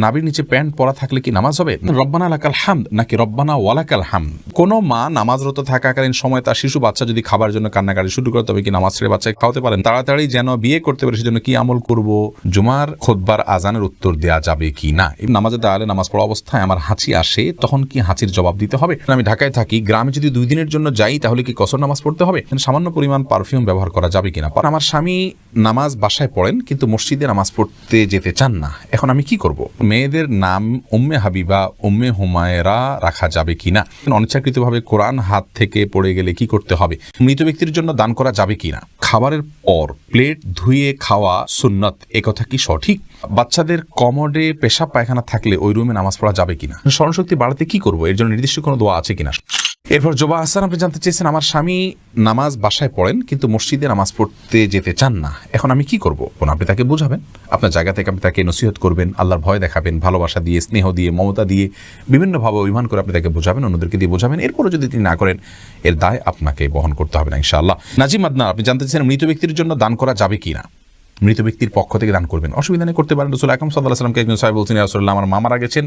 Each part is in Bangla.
নাভির নিচে প্যান্ট পরা থাকলে কি নামাজ হবে? রব্বানা লাকাল হামদ নাকি রব্বানা ওয়ালাকাল হামদ? কোনো মা নামাজরত থাকাকালীন সময় তার শিশু বাচ্চা যদি খাবার জন্য কান্নাকাটি শুরু করে, তবে কি নামাজ ছেড়ে বাচ্চাকে খাওয়াতে পারেন? তাড়াতাড়ি যেন বিয়ে করতে পারে সেজন্য কি আমল করব? জুমার খুতবার আজানের উত্তর দেওয়া যাবে কি না? নামাজে দাঁড়ালে নামাজ পড়া অবস্থায় আমার হাঁচি আসে, তখন কি হাঁচির জবাব দিতে হবে? আমি ঢাকায় থাকি, গ্রামে যদি 2 দিনের জন্য যাই তাহলে কি কসর নামাজ পড়তে হবে? সামান্য পরিমাণ পারফিউম ব্যবহার করা যাবে কিনা? আমার স্বামী নামাজ বাসায় পড়েন কিন্তু মসজিদে নামাজ পড়তে যেতে চান না, এখন আমি কি করব? মেয়েদের নাম উম্মে হাবিবা, উম্মে হুমায়রা রাখা যাবে কিনা? অনিচ্ছাকৃতভাবে কোরআন হাত থেকে পড়ে গেলে কি করতে হবে? মৃত ব্যক্তির জন্য দান করা যাবে কিনা? খাবারের পর প্লেট ধুয়ে খাওয়া সুন্নত, একথা কি সঠিক? বাচ্চাদের কমোডে পেশাব পায়খানা থাকলে ওই রুমে নামাজ পড়া যাবে কিনা? স্মরণশক্তি বাড়াতে কি করব? এর জন্য নির্দিষ্ট কোনো দোয়া আছে কিনা? এরপর জোবা হাসান, আপনি জানতে চেয়েছেন আমার স্বামী নামাজ বাসায় পড়েন কিন্তু মসজিদে নামাজ পড়তে যেতে চান না, এখন আমি কি করব? আপনি তাকে বোঝাবেন, আপনার জায়গা থেকে আপনি তাকে নসিহত করবেন, আল্লাহর ভয় দেখাবেন, ভালোবাসা দিয়ে, স্নেহ দিয়ে, মমতা দিয়ে, বিভিন্নভাবে অভিমান করে আপনি তাকে বোঝাবেন, অন্যদেরকে দিয়ে বোঝাবেন। এরপরও যদি তিনি না করেন, এর দায় আপনাকে বহন করতে হবে না ইনশাআল্লাহ। নাজিম আদনান, আপনি জানতে চেয়েছেন মৃত ব্যক্তির জন্য দান করা যাবে কিনা? মৃত ব্যক্তির পক্ষ থেকে দান করবেন, অসুবিধা নেই, করতে পারেন। রাসূল আকরাম সাল্লাল্লাহু আলাইহি ওয়াসাল্লামকে একজন সাহাবী বলছেন, ইয়া রাসূলুল্লাহ, আমার মা মারা গেছেন,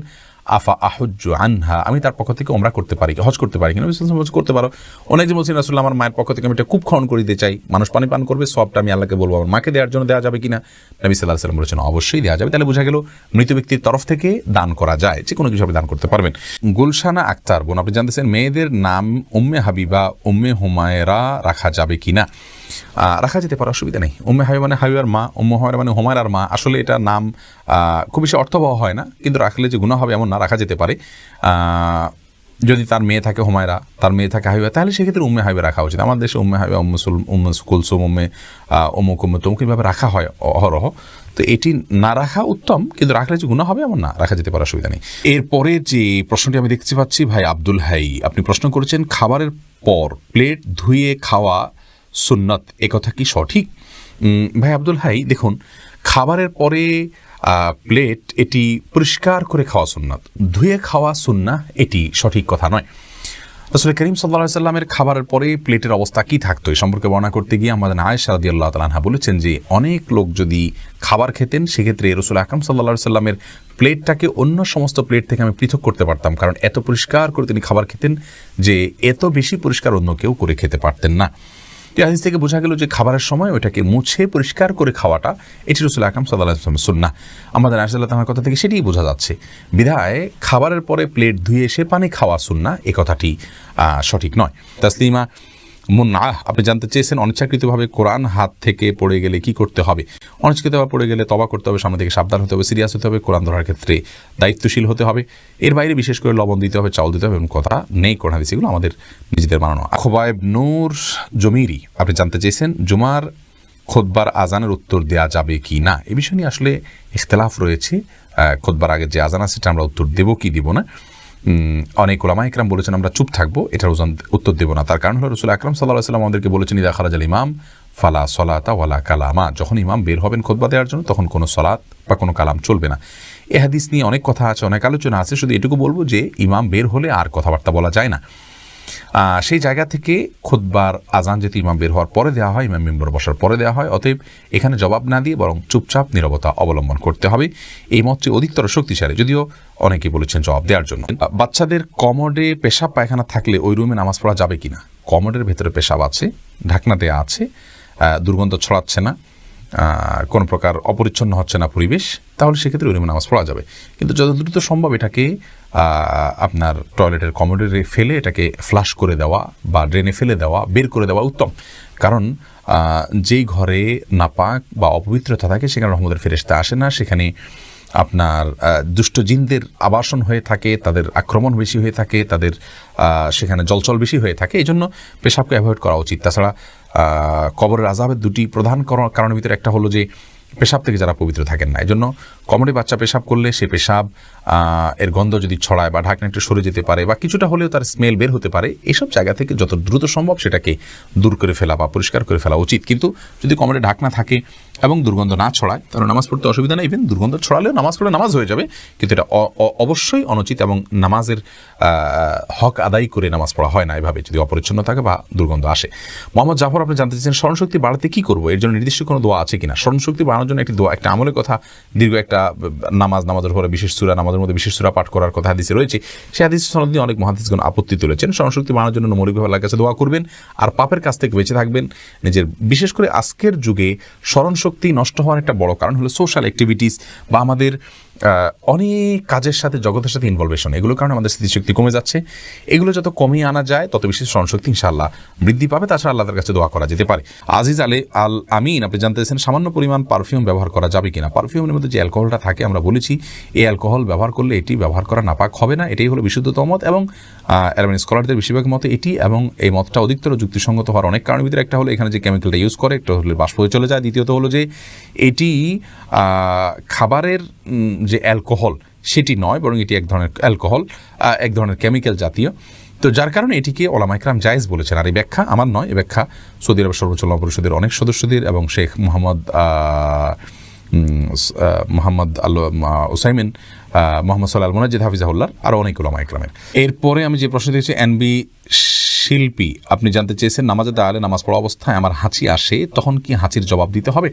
আফা আহুজ্জু আনহা, আমি তার পক্ষ থেকে ওমরা করতে পারি, হজ করতে পারি কিনা? করতে পারো। অনেকজন বলছেন, রাসূলুল্লাহ, আমার মায়ের পক্ষ থেকে আমি একটা কূপ খনন করে দিতে চাই, মানুষ পানি পান করবে, সবটা আমি আল্লাহকে বলবো, আমার মাকে দেওয়ার জন্য দেওয়া যাবে কিনা? নবী সাল্লাল্লাহু আলাইহি ওয়াসাল্লাম বলেছেন অবশ্যই দেওয়া যাবে। তাহলে বোঝা গেল মৃত ব্যক্তির তরফ থেকে দান করা যায়, যে কোনো কিছু আপনি দান করতে পারবেন। গুলশানা আক্তার বোন, আপনি জানতেছেন মেয়েদের নাম উম্মে হাবিবা, উম্মে হুমায়রা রাখা যাবে কিনা? রাখা যেতে পারে, অসুবিধা নেই। উম্মে হাবিবা মানে হাবিবার মা, উম্মে হুমায়রা মানে হুমায়রার মা। আসলে এটা নাম খুব বেশি অর্থবহ হয় না, কিন্তু রাখলে যে গুনাহ হবে এমন না, রাখা যেতে পারে। যদি তার মেয়ে থাকে হুমায়রা, তার মেয়ে থাকে হাবিবা, তাহলে সেক্ষেত্রে উম্মে হাবিবা রাখা উচিত। আমাদের দেশে উম্মে হাবিবা, উম্মে কুলসুম, উম্মে অমুক তমুক এইভাবে রাখা হয় অহরহ। তো এটি না রাখা উত্তম, কিন্তু রাখলে যে গুনাহ হবে এমন না, রাখা যেতে পারে, অসুবিধা নেই। এরপরে যে প্রশ্নটি আমি দেখতে পাচ্ছি, ভাই আব্দুল হাই, আপনি প্রশ্ন করেছেন খাবারের পর প্লেট ধুয়ে খাওয়া সুন্নত, একথা কি সঠিক? ভাই আব্দুল হাই, দেখুন, খাবারের পরে প্লেট এটি পরিষ্কার করে খাওয়া সুন্নাত, ধুয়ে খাওয়া সুন্নাহ এটি সঠিক কথা নয়। রাসূল করিম সাল্লাল্লাহু আলাইহি ওয়াসাল্লামের খাবারের পরে প্লেটের অবস্থা কি থাকতো এই সম্পর্কে বর্ণনা করতে গিয়ে আমাদের আয়েশা রাদিয়াল্লাহু তাআলা আনহা বলেছেন যে অনেক লোক যদি খাবার খেতেন, সেক্ষেত্রে রাসূল আকরাম সাল্লাল্লাহু আলাইহি ওয়াসাল্লামের প্লেটটাকে অন্য সমস্ত প্লেট থেকে আমি পৃথক করতে পারতাম, কারণ এত পরিষ্কার করে তিনি খাবার খেতেন যে এত বেশি পরিষ্কার অন্য কেউ করে খেতে পারতেন না। এই হাদিস থেকে বোঝা গেল যে খাবারের সময় ওইটাকে মুছে পরিষ্কার করে খাওয়াটা এটি রাসূল আকরাম সাল্লাল্লাহু আলাইহি ওয়াসাল্লামের সুন্নাহ। আমাদের আয়েশা রাদিয়াল্লাহু তাআলার কথা থেকে সেটিই বোঝা যাচ্ছে। বিধায় খাবারের পরে প্লেট ধুয়ে সে পানি খাওয়া সুন্নাহ, এই কথাটি সঠিক নয়। তাসলিমা মুনআহ, আপনি জানতে চেয়েছেন অনিচ্ছাকৃতভাবে কোরআন হাত থেকে পড়ে গেলে কি করতে হবে? অনিচ্ছাকৃতভাবে পড়ে গেলে তওবা করতে হবে, সামনে থেকে সাবধান হতে হবে, সিরিয়াস হতে হবে, কোরআন ধরার ক্ষেত্রে দায়িত্বশীল হতে হবে। এর বাইরে বিশেষ করে লবণ দিতে হবে, চাউল দিতে হবে এমন কথা নেই কোরআন হাদিসে, এগুলো আমাদের নিজেদের বানানো। খোবায়েব নূর জমিরি, আপনি জানতে চেয়েছেন জুমার খুতবার আজানের উত্তর দেওয়া যাবে কি না? এই বিষয় নিয়ে আসলে ইখতিলাফ রয়েছে। খুতবার আগে যে আজান আছে সেটা আমরা উত্তর দেব কি দিব না। অনেক উলামা ইকরাম বলেছেন আমরা চুপ থাকবো, এটার উত্তর দেব না। তার কারণ হলো রাসূল আকরাম সাল্লাল্লাহু আলাইহি ওয়াসাল্লাম আমাদেরকে বলেছেন, ইযা খারাজাল ইমাম ফালা সলাতা ওয়ালা কালামা, যখন ইমাম বের হবেন খুতবা দেওয়ার জন্য তখন কোনো সলাত বা কোনো কালাম চলবে না। এই হাদিস নিয়ে অনেক কথা আছে, অনেক আলোচনা আছে। শুধু এটুকু বলবো যে ইমাম বের হলে আর কথাবার্তা বলা যায় না। সেই জায়গা থেকে খুতবার আজান যেহেতু ইমাম বের হওয়ার পরে দেওয়া হয়, ইমাম মিম্বরে বসার পরে দেওয়া হয়, অতএব এখানে জবাব না দিয়ে বরং চুপচাপ নীরবতা অবলম্বন করতে হবে। এই মতটি অধিকতর শক্তিশালী, যদিও অনেকেই বলেছেন জবাব দেওয়ার জন্য। বাচ্চাদের কমোডে পেশাব পায়খানা থাকলে ওই রুমে নামাজ পড়া যাবে কিনা? কমোডের ভেতরে পেশাব আছে, ঢাকনা দেওয়া আছে, দুর্গন্ধ ছড়াচ্ছে না, কোনো প্রকার অপরিচ্ছন্ন হচ্ছে না পরিবেশ, তাহলে সেক্ষেত্রে ওই রুমে নামাজ পড়া যাবে। কিন্তু যত দ্রুত সম্ভব এটাকে আপনার টয়লেটের কমোডে ফেলে এটাকে ফ্লাশ করে দেওয়া বা ড্রেনে ফেলে দেওয়া, বের করে দেওয়া উত্তম। কারণ যেই ঘরে নাপাক বা অপবিত্রতা থাকে সেখানে রহমতের ফেরেশতা আসে না, সেখানে আপনার দুষ্ট জিনদের আবাসন হয়ে থাকে, তাদের আক্রমণ বেশি হয়ে থাকে, তাদের সেখানে জলচল বেশি হয়ে থাকে। এই জন্য পেশাবকে অ্যাভয়েড করা উচিত। তাছাড়া কবরের আযাবের দুটি প্রধান কারণের ভিতরে একটা হলো যে পেশাব থেকে যারা পবিত্র থাকেন না। এই জন্য কমোডে বাচ্চা পেশাব করলে সে পেশাব এর গন্ধ যদি ছড়ায় বা ঢাকনা একটু সরে যেতে পারে বা কিছুটা হলেও তার স্মেল বের হতে পারে, এইসব জায়গা থেকে যত দ্রুত সম্ভব সেটাকে দূর করে ফেলা বা পরিষ্কার করে ফেলা উচিত। কিন্তু যদি কমোডে ঢাকনা থাকে এবং দুর্গন্ধ না ছড়ায় তাহলে নামাজ পড়তে অসুবিধা নেই। ইভেন দুর্গন্ধ ছড়ালেও নামাজ পড়লে নামাজ হয়ে যাবে, কিন্তু এটা অবশ্যই অনুচিত এবং নামাজের হক আদায় করে নামাজ পড়া হয় না এভাবে, যদি অপরিচ্ছন্ন থাকে বা দুর্গন্ধ আসে। মোহাম্মদ জাফর, আপনি জানতে চাইছেন স্মরণশক্তি বাড়াতে কি করবো? এর জন্য নির্দিষ্ট কোনো দোয়া আছে কিনা? স্মরণশক্তি বাড়ানোর বানানোর জন্য একটি দোয়া, একটা আমলের কথা, দীর্ঘ একটা নামাজের পরে বিশেষ সূরা, নামাজের মধ্যে বিশেষ সূরা পাঠ করার কথা হাদিসে রয়েছে। সেই হাদিস সনদ দিয়ে অনেক মুহাদ্দিসগণ আপত্তি তুলেছেন। স্মরণশক্তি বানানোর জন্য মৌলিকভাবে আল্লাহর কাছে দোয়া করবেন আর পাপের কাছ থেকে বেঁচে থাকবেন। নিজের বিশেষ করে আজকের যুগে স্মরণশক্তি নষ্ট হওয়ার একটা বড় কারণ হলো সোশ্যাল অ্যাক্টিভিটিস বা আমাদের অনেক কাজের সাথে জগতের সাথে ইনভলভেশন, এগুলোর কারণে আমাদের স্মৃতিশক্তি কমে যাচ্ছে। এগুলো যত কমিয়ে আনা যায় তত বেশি স্মরণশক্তি ইনশাআল্লাহ বৃদ্ধি পাবে। তাছাড়া আল্লাহর কাছে দোয়া করা যেতে পারে। আজিজ আল আমিন, আপনি জানতে চাইছেন সামান্য পরিমাণ পারফিউম ব্যবহার করা যাবে কিনা। পারফিউমের মধ্যে যে অ্যালকোহলটা থাকে আমরা বলেছি এই অ্যালকোহল ব্যবহার করলে এটি ব্যবহার করা নাপাক হবে না, এটাই হলো বিশুদ্ধতম মত এবং অ্যারাবিক স্কলারদের বেশিরভাগ মতে এটি, এবং এই মতটা অধিকতর যুক্তিসঙ্গত হওয়ার অনেক কারণের ভিতরে একটা হলো এখানে যে কেমিক্যালটা ইউজ করে একটা হলে বাষ্প হয়ে চলে যায়, দ্বিতীয়ত হলো যে এটি খাবারের যে অ্যালকোহল সেটি নয়, বরং এটি এক ধরনের অ্যালকোহল, এক ধরনের কেমিক্যাল জাতীয়। তো যার কারণে এটিকে ওলামা ইকরাম জায়েজ বলেছেন। আর এই ব্যাখ্যা আমার নয়, এই ব্যাখ্যা সৌদি আরবের সর্বোচ্চ ওলামা পরিষদের অনেক সদস্যদের এবং শেখ মোহাম্মদ উসাইমিন, মোহাম্মদ সাল্লাহ আল মুনাজ্জিদ হাফিজাহুল্লাহ, আরও অনেক ওলামা ইকরামের। এরপরে আমি যে প্রশ্ন দিয়েছি এনবি শিল্পী, আপনি জানতে চেয়েছেন নামাজে দাঁড়ালে নামাজ পড়া অবস্থায় আমার হাঁচি আসে, তখন কি হাঁচির জবাব দিতে হবে?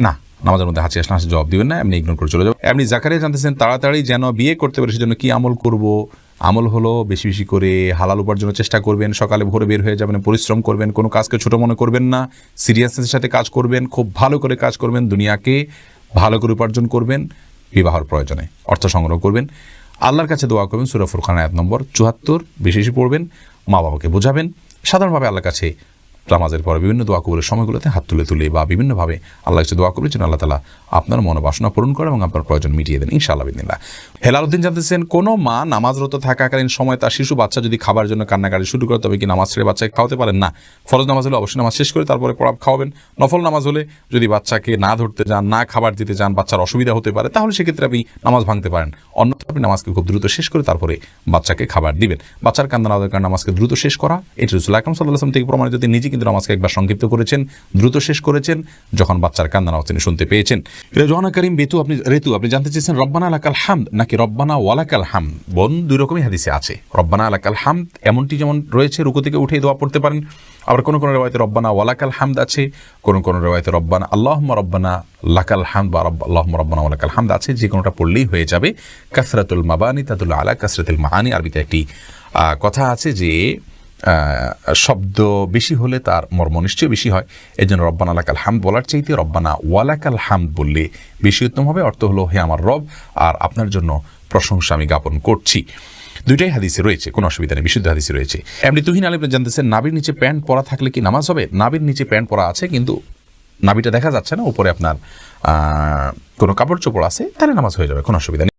না, নামাজের মধ্যে হাঁচি আসলে হাঁচি জবাব দিবেন না, এমনি ইগনোর করে চলে যাবেন। এমনি জাকারিয়া জানতেছেন তাড়াতাড়ি যেন বিয়ে করতে পারে সেজন্য কি আমল করব? আমল হলো বেশি বেশি করে হালাল উপার্জনের চেষ্টা করবেন, সকালে ভোরে বের হয়ে যাবেন, পরিশ্রম করবেন, কোনো কাজকে ছোট মনে করবেন না, সিরিয়াসনেসের সাথে কাজ করবেন, খুব ভালো করে কাজ করবেন, দুনিয়াকে ভালো করে উপার্জন করবেন, বিবাহের প্রয়োজনে অর্থ সংগ্রহ করবেন, আল্লাহর কাছে দোয়া করবেন, সূরা ফুরকান আয়াত নম্বর ৭৪ বেশি বেশি পড়বেন, মা বাবাকে বোঝাবেন, সাধারণভাবে আল্লাহর কাছে নামাজের পরে বিভিন্ন দোয়া কবুলের সময়গুলোতে হাত তুলে বা বিভিন্নভাবে আল্লাহর কাছে দোয়া করবেন যেন আল্লাহ তাআলা আপনার মনোবাসনা পূরণ করে এবং আপনার প্রয়োজন মিটিয়ে দেন ইনশাআল্লাহ বিদিনিল্লাহ। হেলাল উদ্দিন জানতেছেন কোনো মা নামাজরত থাকাকালীন সময় তার শিশু বাচ্চা যদি খাবার জন্য কান্নাকাটি শুরু করে তবে কি নামাজ ছেড়ে বাচ্চাকে খাওয়াতে পারেন? না, ফরজ নামাজ হলে অবশ্যই নামাজ শেষ করে তারপরে খাওয়াবেন। নফল নামাজ হলে যদি বাচ্চাকে না ধরতে যান, না খাবার দিতে যান, বাচ্চার অসুবিধা হতে পারে, তাহলে সেক্ষেত্রে আপনি নামাজ ভাঙতে পারেন। অন্যথা আপনি নামাজকে খুব দ্রুত শেষ করে তারপরে বাচ্চাকে খাবার দিবেন। বাচ্চার কান্না না দরকার, নামাজকে দ্রুত শেষ করা এটি রাসূল আকরাম সাল্লাল্লাহু আলাইহি ওয়াসাল্লাম থেকে প্রমাণিত। তিনি নিজে কিন্তু নামাজকে একবার সংক্ষিপ্ত করেছেন, দ্রুত শেষ করেছেন যখন বাচ্চার কান্না আওয়াজ তিনি শুনতে পেয়েছেন। জোহানা করিম ঋতু আপনি জানতে চেয়েছেন রব্বানা লাকাল হামদ নাকি রব্বানা ওয়ালাকাল হামদ? বোন, দুই রকমই হাদিসে আছে। রব্বানা লাকাল হামদ এমনটি যেমন রয়েছে রুকু থেকে উঠে দোয়া পড়তে পারেন, আবার কোন কোন রিওয়ায়াতে রব্বানা ওয়ালাকাল হামদ আছে, কোন কোন রিওয়ায়াতে রব্বানা আল্লাহুম্মা রব্বানা লাকাল হামদ বা আল্লাহুম্মা রব্বানা ওয়ালাকাল হামদ আছে। যে কোনোটা পড়লেই হয়ে যাবে। কাসরাতুল মাবানি তাদুল্লু আলা কাসরাতিল মাআনি, আরবিতে একটি কথা আছে যে শব্দ বেশি হলে তার মর্ম নিশ্চয় বেশি হয়। এই জন্য রব্বানা লাকাল হামদ বলার চাইতে রব্বানা ওয়ালাকাল হামদ বললে বেশি উত্তম হবে। অর্থ হলো হে আমার রব, আর আপনার জন্য প্রশংসা আমি জ্ঞাপন করছি। দুইটাই হাদিসে রয়েছে, কোনো অসুবিধা নেই, বিশুদ্ধ হাদিসে রয়েছে। এমনি তুহিন আলী জানতেছেন নাবির নিচে প্যান্ট পরা থাকলে কি নামাজ হবে? নাবির নিচে প্যান্ট পরা আছে কিন্তু নাবিটা দেখা যাচ্ছে না, উপরে আপনার কোনো কাপড় চোপড় আছে, তাহলে নামাজ হয়ে যাবে, কোনো অসুবিধা নেই।